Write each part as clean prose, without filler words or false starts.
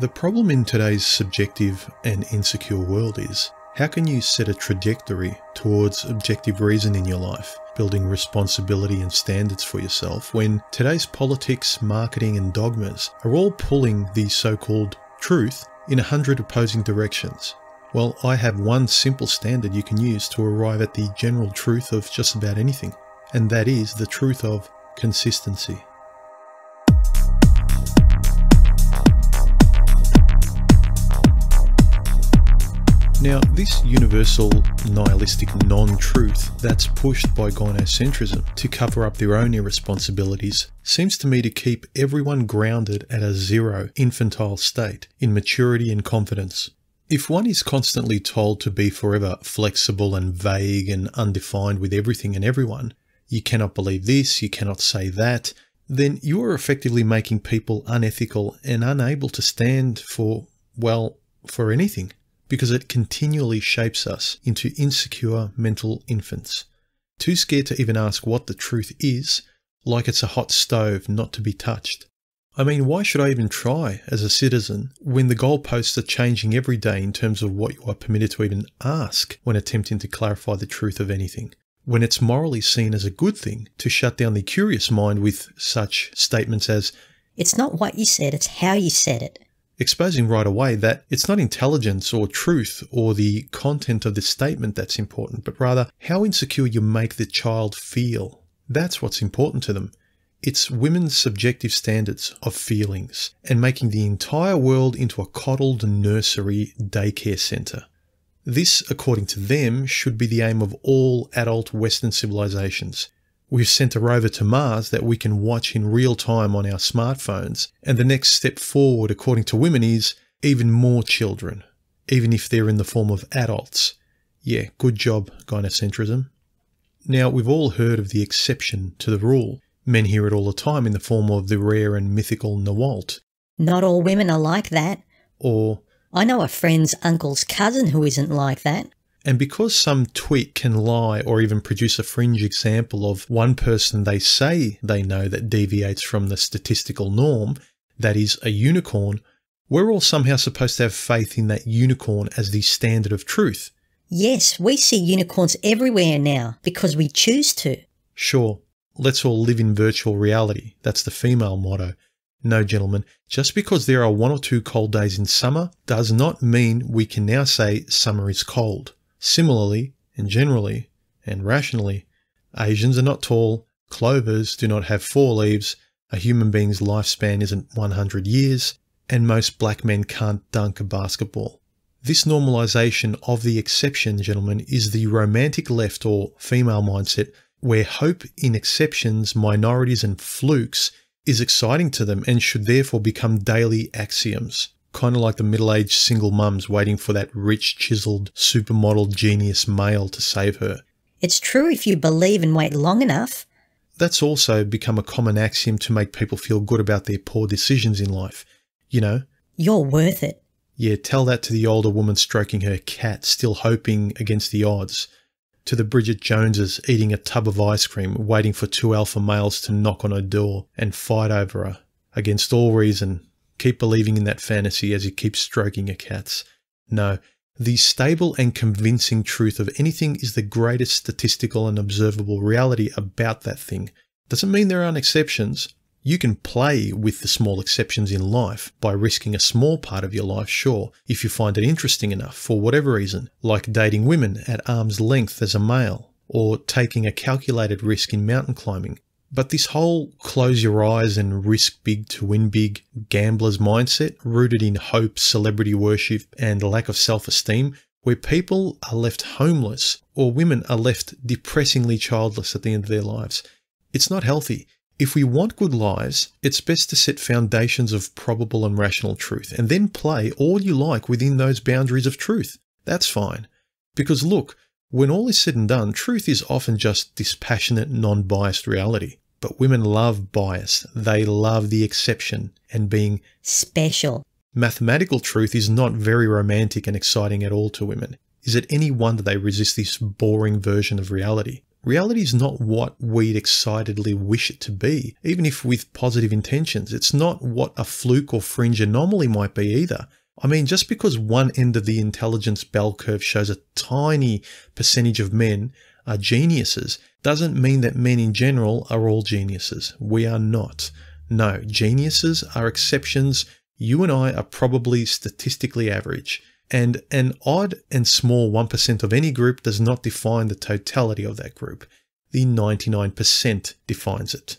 The problem in today's subjective and insecure world is, how can you set a trajectory towards objective reason in your life, building responsibility and standards for yourself, when today's politics, marketing and dogmas are all pulling the so-called truth in 100 opposing directions? Well, I have one simple standard you can use to arrive at the general truth of just about anything, and that is the truth of consistency. Now, this universal nihilistic non-truth that's pushed by gynocentrism to cover up their own irresponsibilities seems to me to keep everyone grounded at a zero infantile state in maturity and confidence. If one is constantly told to be forever flexible and vague and undefined with everything and everyone, you cannot believe this, you cannot say that, then you are effectively making people unethical and unable to stand for, well, for anything, because it continually shapes us into insecure mental infants, too scared to even ask what the truth is, like it's a hot stove not to be touched. I mean, why should I even try as a citizen when the goalposts are changing every day in terms of what you are permitted to even ask when attempting to clarify the truth of anything, when it's morally seen as a good thing to shut down the curious mind with such statements as, "It's not what you said, it's how you said it," exposing right away that it's not intelligence or truth or the content of the statement that's important, but rather how insecure you make the child feel. That's what's important to them. It's women's subjective standards of feelings and making the entire world into a coddled nursery daycare centre. This, according to them, should be the aim of all adult Western civilizations. We've sent a rover to Mars that we can watch in real time on our smartphones, and the next step forward, according to women, is even more children, even if they're in the form of adults. Yeah, good job, gynocentrism. Now, we've all heard of the exception to the rule. Men hear it all the time in the form of the rare and mythical Nawalt. "Not all women are like that." Or, "I know a friend's uncle's cousin who isn't like that." and because some tweet can lie or even produce a fringe example of one person they say they know that deviates from the statistical norm, that is, a unicorn, we're all somehow supposed to have faith in that unicorn as the standard of truth. Yes, we see unicorns everywhere now because we choose to. Sure, let's all live in virtual reality. That's the female motto. No, gentlemen, just because there are 1 or 2 cold days in summer does not mean we can now say summer is cold. Similarly, and generally, and rationally, Asians are not tall, clovers do not have 4 leaves, a human being's lifespan isn't 100 years, and most black men can't dunk a basketball. This normalization of the exception, gentlemen, is the romantic left or female mindset where hope in exceptions, minorities and flukes is exciting to them and should therefore become daily axioms. Kind of like the middle-aged single mums waiting for that rich, chiseled, supermodel genius male to save her. It's true if you believe and wait long enough. That's also become a common axiom to make people feel good about their poor decisions in life. You know, "You're worth it." Yeah, tell that to the older woman stroking her cat, still hoping against the odds. To the Bridget Joneses eating a tub of ice cream, waiting for 2 alpha males to knock on her door and fight over her. Against all reason, keep believing in that fantasy as you keep stroking your cats. No, the stable and convincing truth of anything is the greatest statistical and observable reality about that thing. Doesn't mean there aren't exceptions. You can play with the small exceptions in life by risking a small part of your life, sure, if you find it interesting enough for whatever reason, like dating women at arm's length as a male, or taking a calculated risk in mountain climbing. But this whole close your eyes and risk big to win big gambler's mindset, rooted in hope, celebrity worship, and lack of self-esteem, where people are left homeless or women are left depressingly childless at the end of their lives, it's not healthy. If we want good lives, it's best to set foundations of probable and rational truth and then play all you like within those boundaries of truth. That's fine. Because look, when all is said and done, truth is often just dispassionate, non-biased reality. But women love bias. They love the exception and being special. Mathematical truth is not very romantic and exciting at all to women. Is it any wonder they resist this boring version of reality? Reality is not what we'd excitedly wish it to be, even if with positive intentions. It's not what a fluke or fringe anomaly might be either. I mean, just because one end of the intelligence bell curve shows a tiny percentage of men are geniuses doesn't mean that men in general are all geniuses. We are not. No, geniuses are exceptions. You and I are probably statistically average. And an odd and small 1% of any group does not define the totality of that group. The 99% defines it.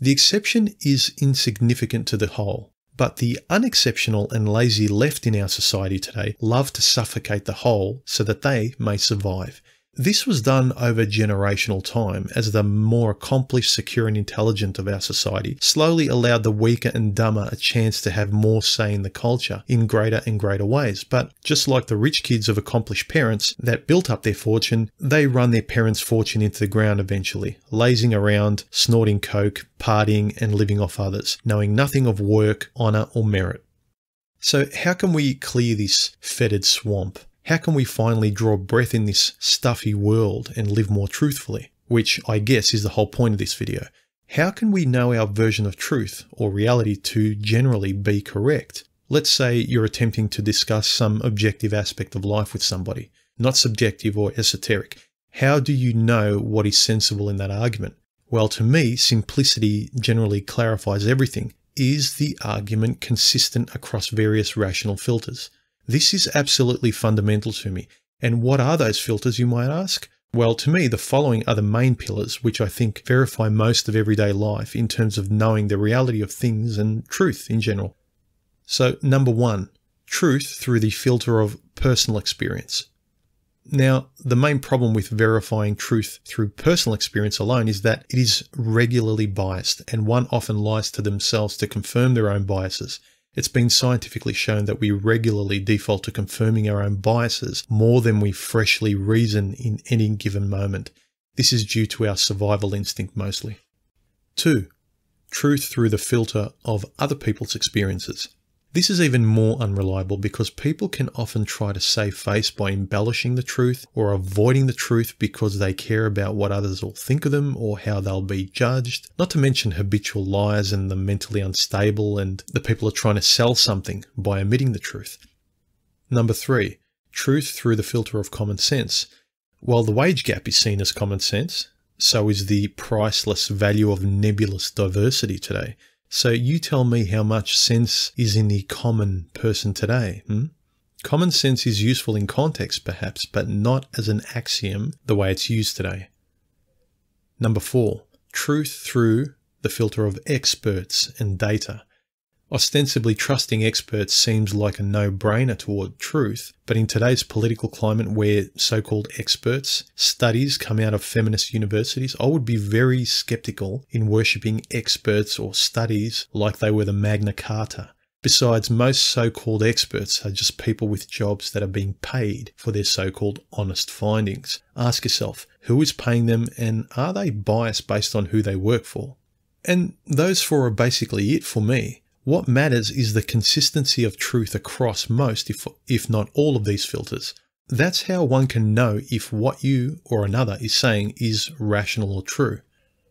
The exception is insignificant to the whole, but the unexceptional and lazy left in our society today love to suffocate the whole so that they may survive. This was done over generational time as the more accomplished, secure and intelligent of our society slowly allowed the weaker and dumber a chance to have more say in the culture in greater and greater ways. But just like the rich kids of accomplished parents that built up their fortune, they run their parents' fortune into the ground eventually, lazing around, snorting coke, partying and living off others, knowing nothing of work, honour or merit. So how can we clear this fetid swamp? How can we finally draw breath in this stuffy world and live more truthfully? Which I guess is the whole point of this video. How can we know our version of truth or reality to generally be correct? Let's say you're attempting to discuss some objective aspect of life with somebody, not subjective or esoteric. How do you know what is sensible in that argument? Well, to me, simplicity generally clarifies everything. Is the argument consistent across various rational filters? This is absolutely fundamental to me. And what are those filters, you might ask? Well, to me, the following are the main pillars which I think verify most of everyday life in terms of knowing the reality of things and truth in general. So, number one, truth through the filter of personal experience. Now, the main problem with verifying truth through personal experience alone is that it is regularly biased, and one often lies to themselves to confirm their own biases. It's been scientifically shown that we regularly default to confirming our own biases more than we freshly reason in any given moment. This is due to our survival instinct mostly. 2. Truth through the filter of other people's experiences. This is even more unreliable because people can often try to save face by embellishing the truth or avoiding the truth because they care about what others will think of them or how they'll be judged, not to mention habitual liars and the mentally unstable and the people are trying to sell something by omitting the truth. Number 3, truth through the filter of common sense. While the wage gap is seen as common sense, so is the priceless value of nebulous diversity today. So you tell me how much sense is in the common person today. Common sense is useful in context perhaps, but not as an axiom the way it's used today. Number 4, truth through the filter of experts and data. Ostensibly trusting experts seems like a no-brainer toward truth, but in today's political climate where so-called experts, studies come out of feminist universities, I would be very skeptical in worshipping experts or studies like they were the Magna Carta. Besides, most so-called experts are just people with jobs that are being paid for their so-called honest findings. Ask yourself, who is paying them and are they biased based on who they work for? And those four are basically it for me. What matters is the consistency of truth across most, if not all of these filters. That's how one can know if what you or another is saying is rational or true.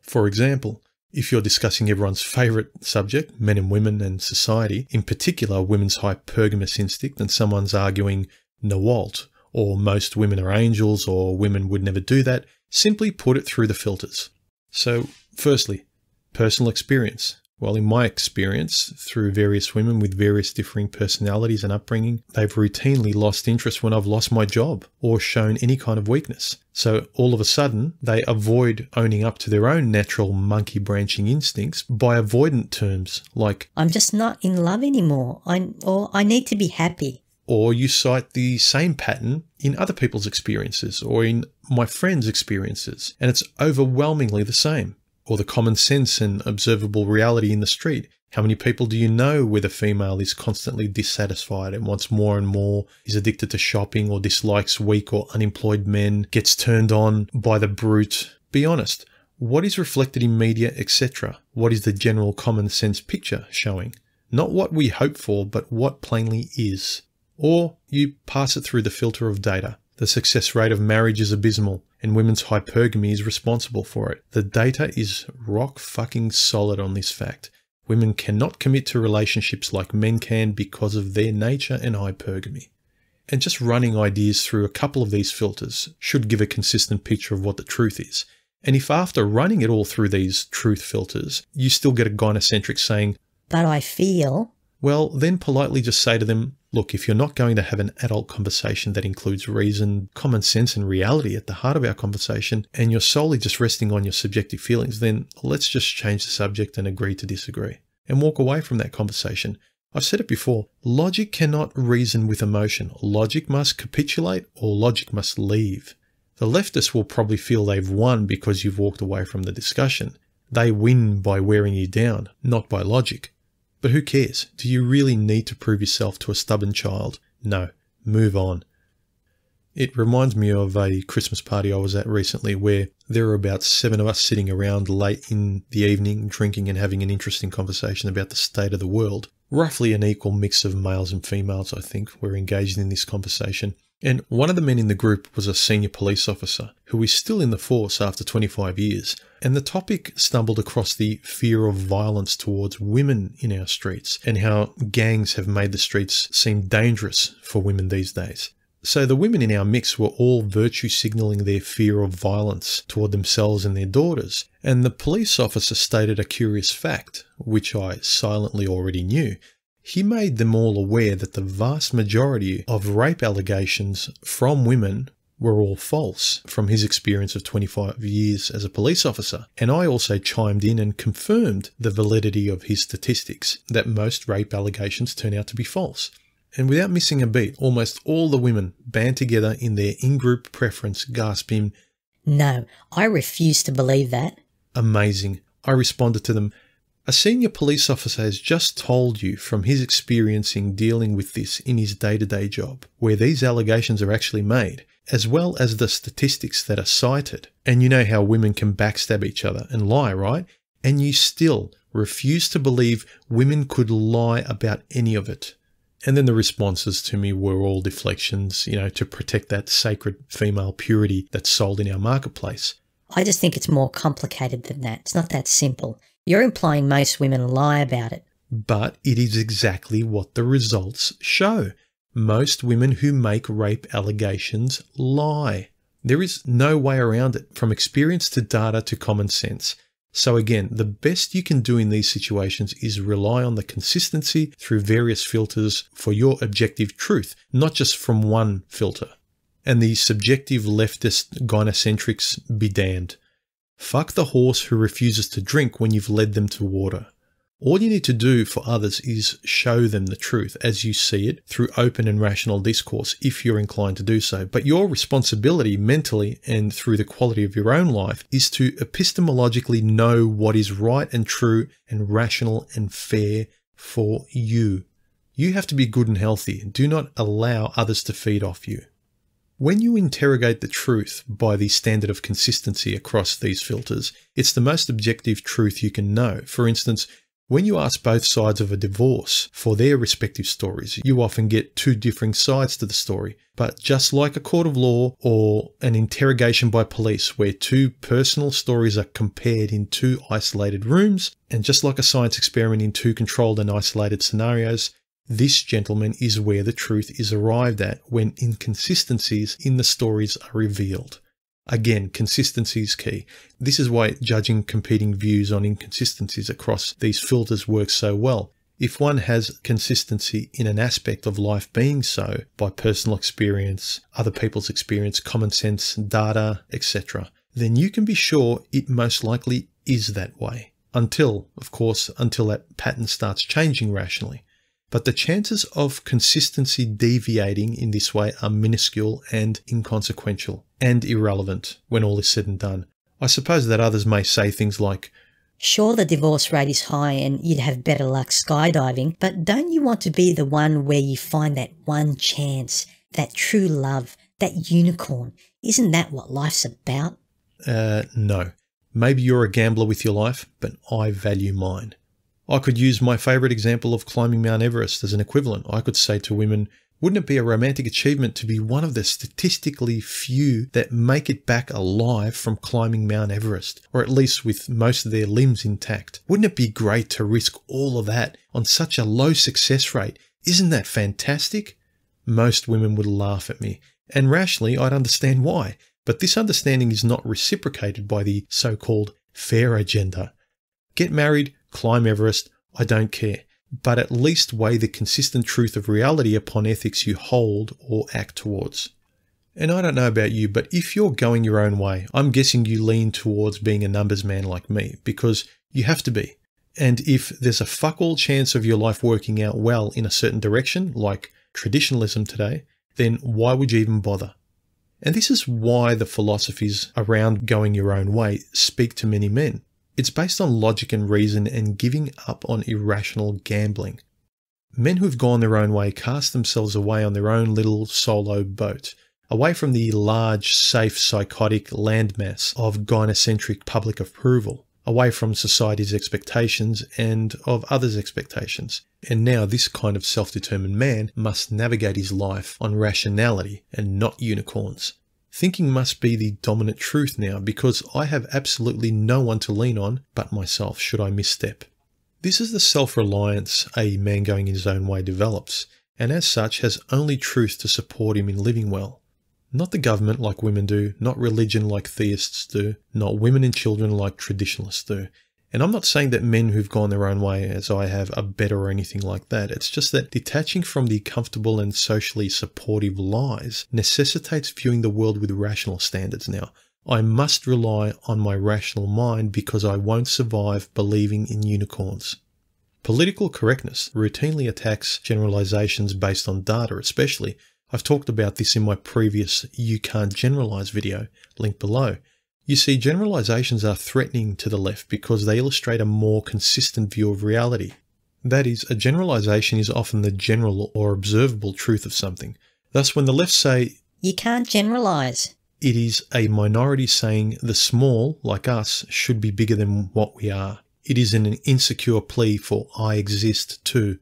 For example, if you're discussing everyone's favourite subject, men and women and society, in particular women's hypergamous instinct, and someone's arguing Nawalt, or most women are angels, or women would never do that, simply put it through the filters. So, firstly, personal experience. Well, in my experience, through various women with various differing personalities and upbringing, they've routinely lost interest when I've lost my job or shown any kind of weakness. So all of a sudden, they avoid owning up to their own natural monkey branching instincts by avoidant terms like, I'm just not in love anymore, or I need to be happy. Or you cite the same pattern in other people's experiences or in my friends' experiences, and it's overwhelmingly the same. Or the common sense and observable reality in the street. How many people do you know where the female is constantly dissatisfied and wants more and more, is addicted to shopping or dislikes weak or unemployed men, gets turned on by the brute? Be honest. What is reflected in media, etc.? What is the general common sense picture showing? Not what we hope for, but what plainly is. Or you pass it through the filter of data. The success rate of marriage is abysmal, and women's hypergamy is responsible for it. The data is rock fucking solid on this fact. Women cannot commit to relationships like men can because of their nature and hypergamy. And just running ideas through a couple of these filters should give a consistent picture of what the truth is. And if after running it all through these truth filters, you still get a gynocentric saying, "But I feel," well, then politely just say to them, look, if you're not going to have an adult conversation that includes reason, common sense and reality at the heart of our conversation, and you're solely just resting on your subjective feelings, then let's just change the subject and agree to disagree and walk away from that conversation. I've said it before, logic cannot reason with emotion. Logic must capitulate or logic must leave. The leftists will probably feel they've won because you've walked away from the discussion. They win by wearing you down, not by logic. But who cares? Do you really need to prove yourself to a stubborn child? No. Move on. It reminds me of a Christmas party I was at recently where there were about 7 of us sitting around late in the evening, drinking and having an interesting conversation about the state of the world. Roughly an equal mix of males and females, I think, were engaged in this conversation. And one of the men in the group was a senior police officer who is still in the force after 25 years. And the topic stumbled across the fear of violence towards women in our streets and how gangs have made the streets seem dangerous for women these days. So the women in our mix were all virtue signalling their fear of violence toward themselves and their daughters. And the police officer stated a curious fact, which I silently already knew. He made them all aware that the vast majority of rape allegations from women were all false from his experience of 25 years as a police officer. And I also chimed in and confirmed the validity of his statistics, that most rape allegations turn out to be false. And without missing a beat, almost all the women band together in their in-group preference, gasping, "No, I refuse to believe that." Amazing. I responded to them, a senior police officer has just told you from his experience in dealing with this in his day-to-day job, where these allegations are actually made, as well as the statistics that are cited. And you know how women can backstab each other and lie, right? And you still refuse to believe women could lie about any of it. And then the responses to me were all deflections, to protect that sacred female purity that's sold in our marketplace. I just think it's more complicated than that. It's not that simple. You're implying most women lie about it. But it is exactly what the results show. Most women who make rape allegations lie. There is no way around it, from experience to data to common sense. So again, the best you can do in these situations is rely on the consistency through various filters for your objective truth, not just from one filter. And the subjective leftist gynocentrics be damned. Fuck the horse who refuses to drink when you've led them to water. All you need to do for others is show them the truth as you see it through open and rational discourse if you're inclined to do so. But your responsibility mentally and through the quality of your own life is to epistemologically know what is right and true and rational and fair for you. You have to be good and healthy. Do not allow others to feed off you. When you interrogate the truth by the standard of consistency across these filters, it's the most objective truth you can know. For instance, when you ask both sides of a divorce for their respective stories, you often get two differing sides to the story. But just like a court of law or an interrogation by police where two personal stories are compared in two isolated rooms, and just like a science experiment in two controlled and isolated scenarios, this, gentlemen, is where the truth is arrived at when inconsistencies in the stories are revealed. Again, consistency is key. This is why judging competing views on inconsistencies across these filters works so well. If one has consistency in an aspect of life being so, by personal experience, other people's experience, common sense, data, etc., then you can be sure it most likely is that way. Until that pattern starts changing rationally. But the chances of consistency deviating in this way are minuscule and inconsequential and irrelevant when all is said and done. I suppose that others may say things like, "Sure, the divorce rate is high and you'd have better luck skydiving, but don't you want to be the one where you find that one chance, that true love, that unicorn? Isn't that what life's about?" No. Maybe you're a gambler with your life, but I value mine. I could use my favourite example of climbing Mount Everest as an equivalent. I could say to women, Wouldn't it be a romantic achievement to be one of the statistically few that make it back alive from climbing Mount Everest, or at least with most of their limbs intact? Wouldn't it be great to risk all of that on such a low success rate? Isn't that fantastic? Most women would laugh at me, and rationally I'd understand why, but this understanding is not reciprocated by the so-called fair agenda. Get married, climb Everest, I don't care. But at least weigh the consistent truth of reality upon ethics you hold or act towards. And I don't know about you, but if you're going your own way, I'm guessing you lean towards being a numbers man like me, because you have to be. And if there's a fuck all chance of your life working out well in a certain direction, like traditionalism today, then why would you even bother? And this is why the philosophies around going your own way speak to many men. It's based on logic and reason and giving up on irrational gambling. Men who've gone their own way cast themselves away on their own little solo boat, away from the large, safe, psychotic landmass of gynocentric public approval, away from society's expectations and of others' expectations. And now this kind of self-determined man must navigate his life on rationality and not unicorns. Thinking must be the dominant truth now because I have absolutely no one to lean on but myself should I misstep. This is the self-reliance a man going his own way develops, and as such has only truth to support him in living well. Not the government like women do, not religion like theists do, not women and children like traditionalists do. And I'm not saying that men who've gone their own way as I have are better or anything like that. It's just that detaching from the comfortable and socially supportive lies necessitates viewing the world with rational standards now. I must rely on my rational mind because I won't survive believing in unicorns. Political correctness routinely attacks generalizations based on data, especially. I've talked about this in my previous You Can't Generalize video, link below. You see, generalizations are threatening to the left because they illustrate a more consistent view of reality. That is, a generalization is often the general or observable truth of something. Thus, when the left say, "You can't generalize," it is a minority saying the small, like us, should be bigger than what we are. It is an insecure plea for I exist too.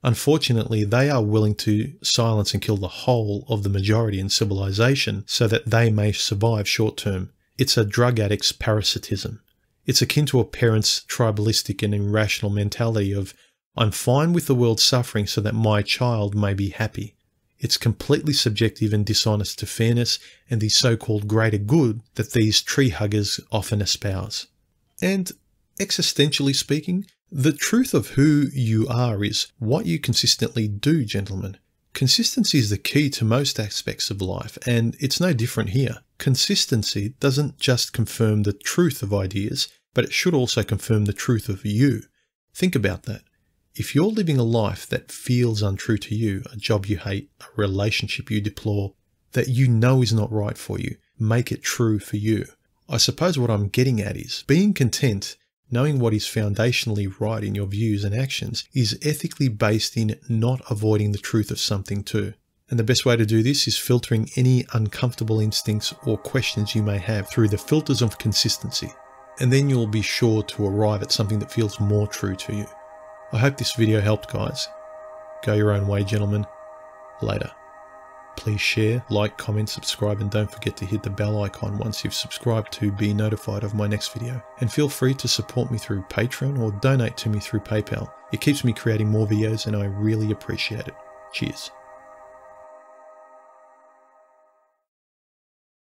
Unfortunately, they are willing to silence and kill the whole of the majority in civilization so that they may survive short term. It's a drug addict's parasitism. It's akin to a parent's tribalistic and irrational mentality of, I'm fine with the world suffering so that my child may be happy. It's completely subjective and dishonest to fairness and the so-called greater good that these tree huggers often espouse. And existentially speaking, the truth of who you are is what you consistently do, gentlemen. Consistency is the key to most aspects of life, and it's no different here. Consistency doesn't just confirm the truth of ideas, but it should also confirm the truth of you. Think about that. If you're living a life that feels untrue to you, a job you hate, a relationship you deplore, that you know is not right for you, make it true for you. I suppose what I'm getting at is being content, knowing what is foundationally right in your views and actions, is ethically based in not avoiding the truth of something too. And the best way to do this is filtering any uncomfortable instincts or questions you may have through the filters of consistency. And then you'll be sure to arrive at something that feels more true to you. I hope this video helped, guys. Go your own way, gentlemen. Later. Please share, like, comment, subscribe, and don't forget to hit the bell icon once you've subscribed to be notified of my next video. And feel free to support me through Patreon or donate to me through PayPal. It keeps me creating more videos and I really appreciate it. Cheers.